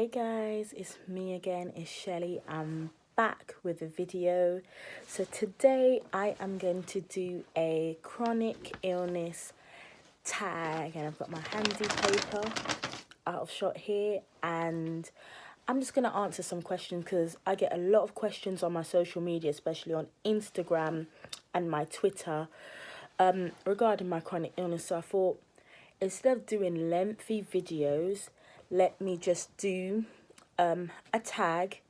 Hey guys, it's me again, it's Shelly. I'm back with a video. So today I am going to do a chronic illness tag, and I've got my handy paper out of shot here, and I'm just going to answer some questions because I get a lot of questions on my social media, especially on Instagram and my Twitter, regarding my chronic illness. So I thought, instead of doing lengthy videos, let me just do a tag,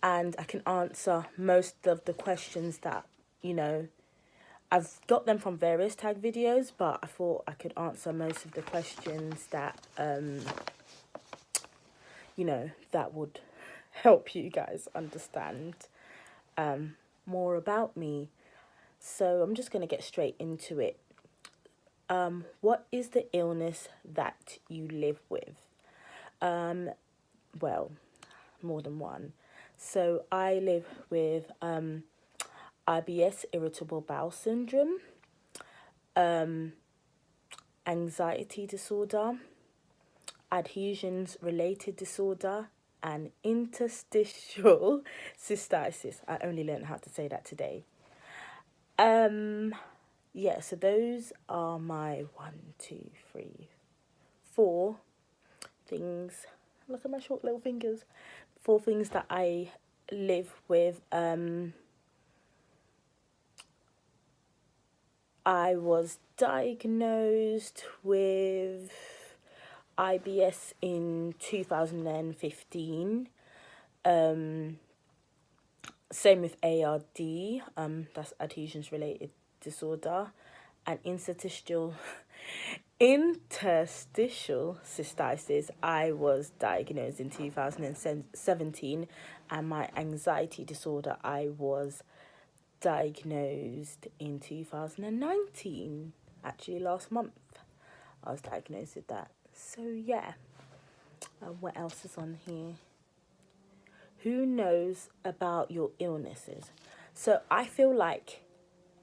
and I can answer most of the questions that, I've got them from various tag videos, but I thought I could answer most of the questions that, that would help you guys understand more about me. So I'm just going to get straight into it. What is the illness that you live with? Well, more than one. So I live with IBS, irritable bowel syndrome, anxiety disorder, adhesions related disorder, and interstitial cystitis. I only learned how to say that today. Yeah, so those are my 4 things. Look at my short little fingers. 4 things that I live with. I was diagnosed with IBS in 2015. Same with ARD, that's adhesions related disorder, and interstitial cystitis. I was diagnosed in 2017, and my anxiety disorder, I was diagnosed in 2019. Actually, last month I was diagnosed with that. So yeah, what else is on here? Who knows about your illnesses? So I feel like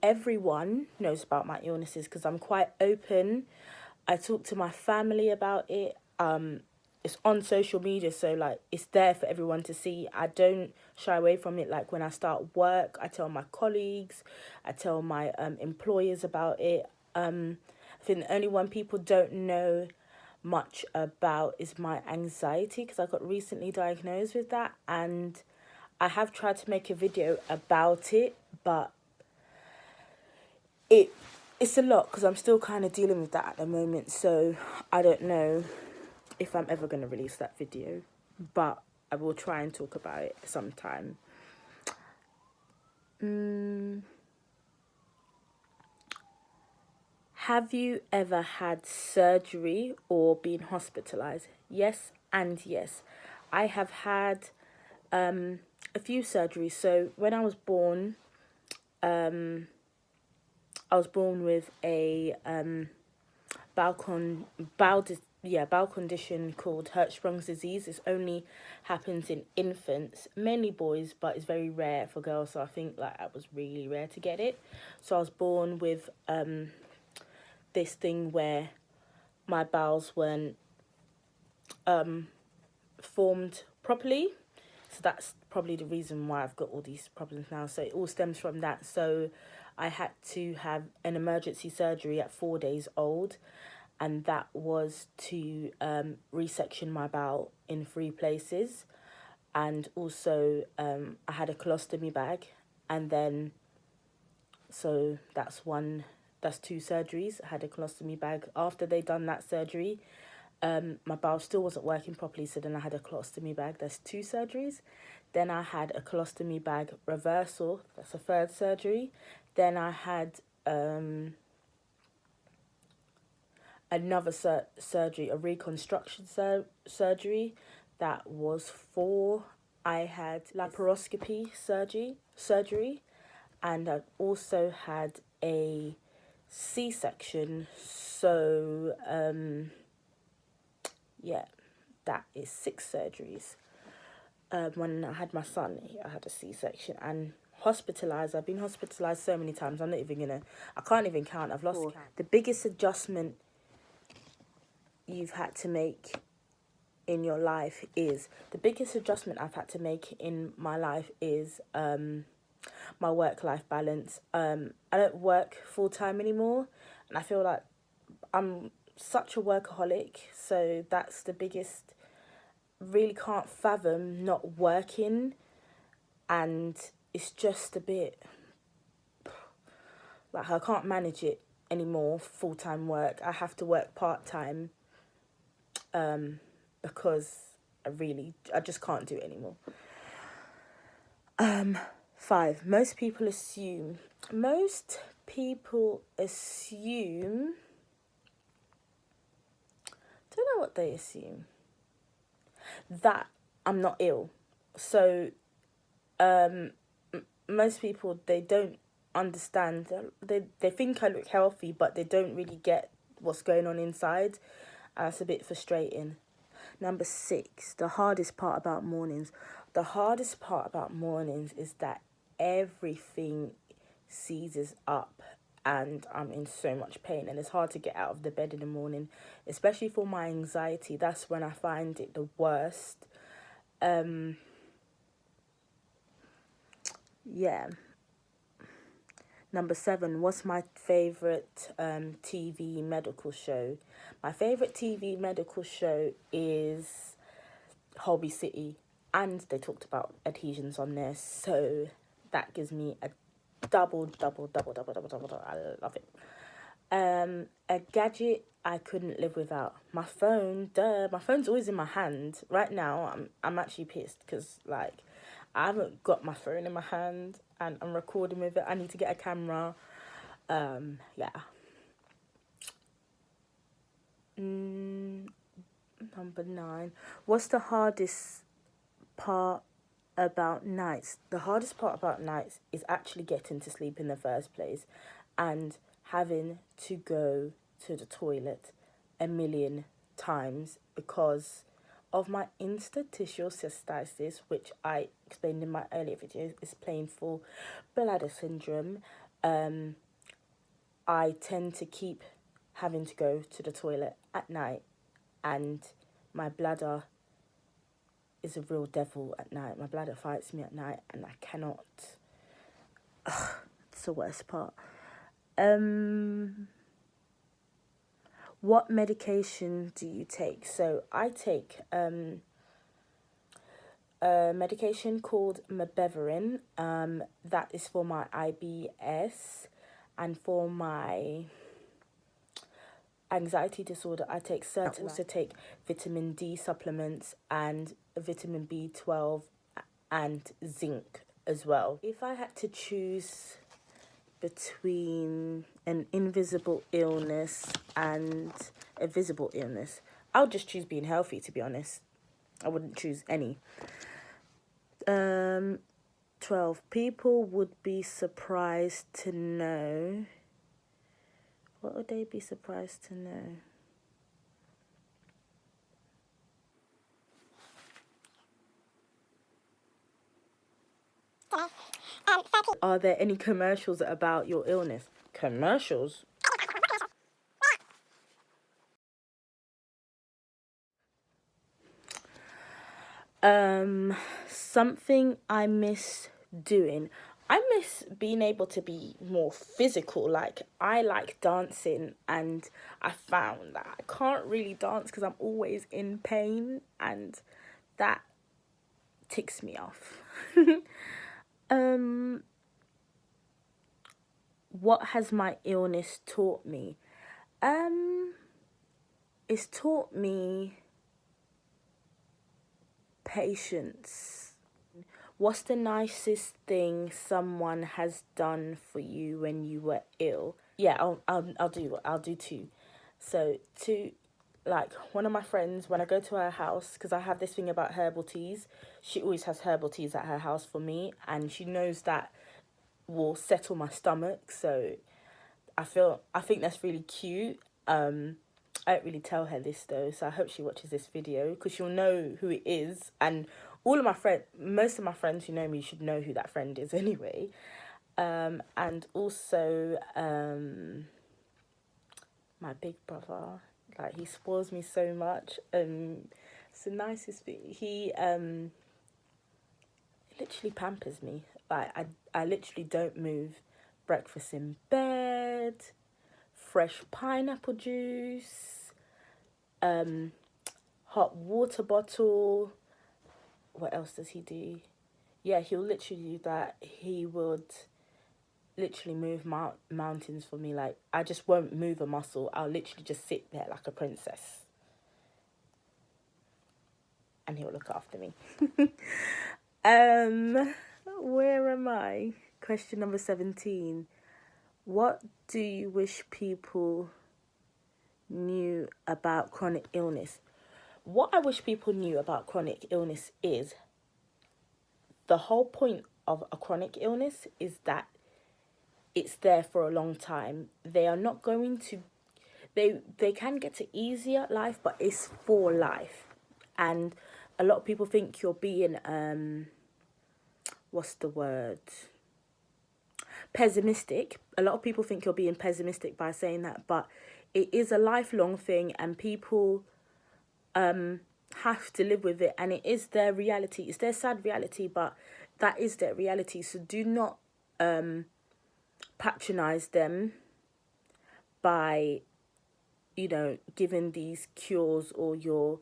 everyone knows about my illnesses because I'm quite open. I talk to my family about it. It's on social media, so like it's there for everyone to see. I don't shy away from it. Like when I start work, I tell my colleagues, I tell my employers about it. I think the only one people don't know much about is my anxiety, because I got recently diagnosed with that, and I have tried to make a video about it, but it's a lot because I'm still kind of dealing with that at the moment. So I don't know if I'm ever going to release that video, but I will try and talk about it sometime. Have you ever had surgery or been hospitalized? Yes and yes. I have had a few surgeries. So when I was born, I was born with a bowel condition called Hirschsprung's disease. This only happens in infants, mainly boys, but it's very rare for girls. So I think like it was really rare to get it. So I was born with this thing where my bowels weren't formed properly. So that's probably the reason why I've got all these problems now. So it all stems from that. So I had to have an emergency surgery at 4 days old, and that was to resection my bowel in 3 places. And also I had a colostomy bag, and then so that's 2 surgeries. I had a colostomy bag. After they done that surgery, my bowel still wasn't working properly, so then I had a colostomy bag. That's 2 surgeries. Then I had a colostomy bag reversal. That's a 3rd surgery. Then I had another surgery, a reconstruction surgery. That was 4. I had laparoscopy surgery, and I also had a C-section. So yeah, that is 6 surgeries. When I had my son, I had a C-section, and hospitalized. I've been hospitalized so many times. I can't even count. I've lost count. The biggest adjustment you've had to make in your life is, the biggest adjustment I've had to make in my life is my work-life balance. I don't work full-time anymore, and I feel like I'm such a workaholic, so that's the biggest. Really can't fathom not working, and it's just a bit like I can't manage it anymore, full-time work. I have to work part-time because I just can't do it anymore. 5, most people assume don't know what they assume, that I'm not ill. So most people, they don't understand. They think I look healthy, but they don't really get what's going on inside, and that's a bit frustrating. Number 6, the hardest part about mornings. The hardest part about mornings is that everything seizes up and I'm in so much pain, and it's hard to get out of the bed in the morning, especially for my anxiety. That's when I find it the worst. Yeah. Number 7, what's my favourite TV medical show? My favourite TV medical show is Holby City, and they talked about adhesions on there, so that gives me a double. I love it. A gadget I couldn't live without. My phone. My phone's always in my hand. Right now, I'm actually pissed because like I haven't got my phone in my hand and I'm recording with it. I need to get a camera. Yeah. Number 9. What's the hardest part about nights? The hardest part about nights is actually getting to sleep in the first place and having to go to the toilet a million times because of my interstitial cystitis, which I explained in my earlier videos is painful bladder syndrome. I tend to keep having to go to the toilet at night, and my bladder is a real devil at night. My bladder fights me at night, and I cannot. It's the worst part. What medication do you take? So I take a medication called mebeverin. That is for my IBS, and for my anxiety disorder, I take certain. I also take vitamin D supplements and vitamin B12 and zinc as well. If I had to choose between an invisible illness and a visible illness, I would just choose being healthy, to be honest. I wouldn't choose any. 12, people would be surprised to know. What would they be surprised to know? Are there any commercials about your illness? Commercials? Something I miss doing. I miss being able to be more physical. Like, I like dancing, and I found that I can't really dance because I'm always in pain, and that ticks me off. What has my illness taught me? It's taught me patience. What's the nicest thing someone has done for you when you were ill? Yeah, I'll do 2. So 2, like one of my friends, when I go to her house, because I have this thing about herbal teas, she always has herbal teas at her house for me, and she knows that will settle my stomach. So I think that's really cute. I don't really tell her this though, so I hope she watches this video because she'll know who it is, and most of my friends who know me should know who that friend is anyway. And also my big brother, like he spoils me so much. So Nicest, he literally pampers me. Like I literally don't move. Breakfast in bed, fresh pineapple juice, hot water bottle. What else does he do? Yeah, he'll literally do that. He would literally move mountains for me. Like, I just won't move a muscle. I'll literally just sit there like a princess. And he'll look after me. Where am I? Question number 17. What do you wish people knew about chronic illness? What I wish people knew about chronic illness is the whole point of a chronic illness is that it's there for a long time. They are not going to, they can get to easier life, but it's for life. And a lot of people think you're being what's the word, pessimistic. A lot of people think you're being pessimistic by saying that, but it is a lifelong thing, and people have to live with it, and it is their reality. It's their sad reality, but that is their reality. So do not patronize them by, you know, giving these cures, or you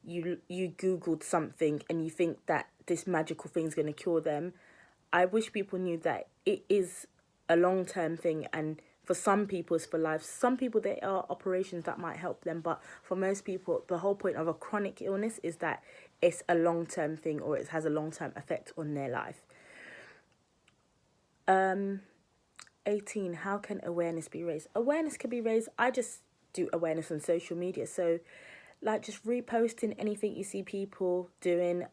googled something and you think that this magical thing's going to cure them. I wish people knew that it is a long-term thing, and for some people it's for life. Some people, there are operations that might help them, but for most people the whole point of a chronic illness is that it's a long-term thing, or it has a long-term effect on their life. 18, how can awareness be raised? Awareness can be raised. I just do awareness on social media, so like just reposting anything you see people doing.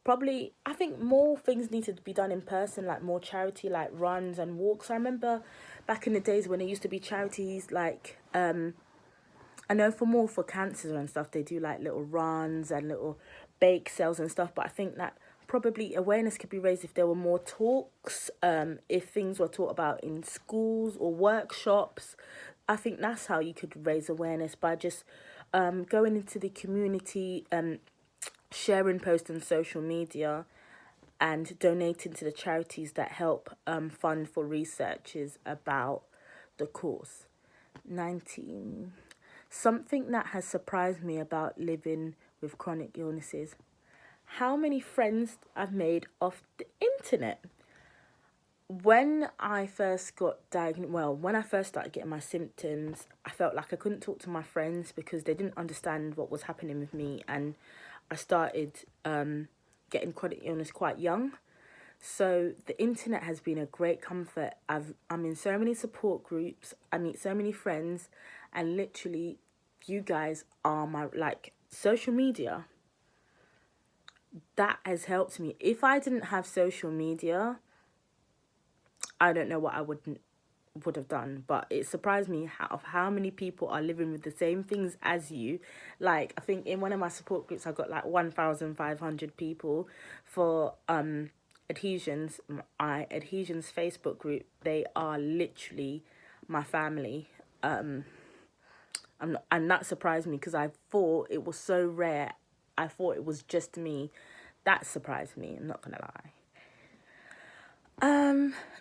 Probably, I think more things need to be done in person, like more charity, like runs and walks. I remember back in the days when there used to be charities, like I know for cancer and stuff, they do like little runs and little bake sales and stuff, but I think that probably awareness could be raised if there were more talks, if things were taught about in schools or workshops. I think that's how you could raise awareness, by just going into the community, sharing posts on social media, and donating to the charities that help fund for researchers about the course. 19. Something that has surprised me about living with chronic illnesses: how many friends I've made off the internet. When I first got diagnosed, well, when I first started getting my symptoms, I felt like I couldn't talk to my friends because they didn't understand what was happening with me, and I started getting chronic illness quite young. So the internet has been a great comfort. I'm in so many support groups. I meet so many friends, and literally, you guys are my, like, social media. That has helped me. If I didn't have social media, I don't know what I would have done. But it surprised me how many people are living with the same things as you. Like, I think in one of my support groups, I got like 1,500 people. For adhesions, my adhesions Facebook group, they are literally my family. And that surprised me because I thought it was so rare. I thought it was just me. That surprised me, I'm not gonna lie.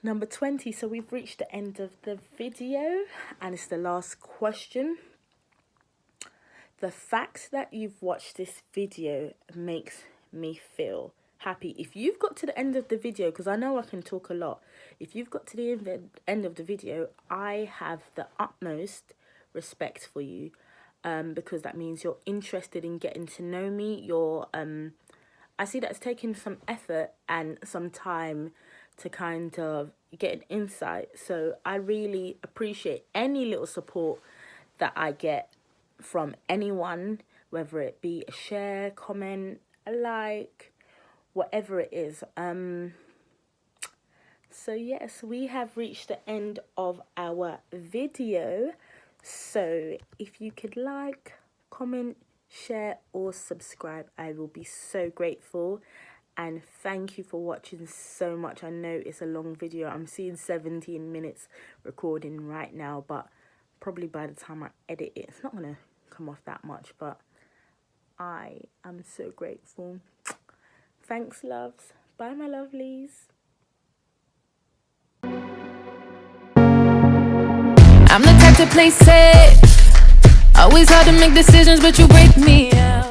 Number 20. So we've reached the end of the video, and it's the last question. The fact that you've watched this video makes me feel happy. If you've got to the end of the video, because I know I can talk a lot, if you've got to the end of the video, I have the utmost respect for you, because that means you're interested in getting to know me. I see that it's taken some effort and some time to kind of get an insight. So I really appreciate any little support that I get from anyone, whether it be a share, comment, a like, whatever it is. So yes, we have reached the end of our video. So if you could like, comment, share or subscribe, I will be so grateful. And thank you for watching so much. I know it's a long video. I'm seeing 17 minutes recording right now, but probably by the time I edit it, it's not going to come off that much. But I am so grateful. Thanks, loves. Bye, my lovelies. I'm the type to play safe. Always hard to make decisions, but you break me out.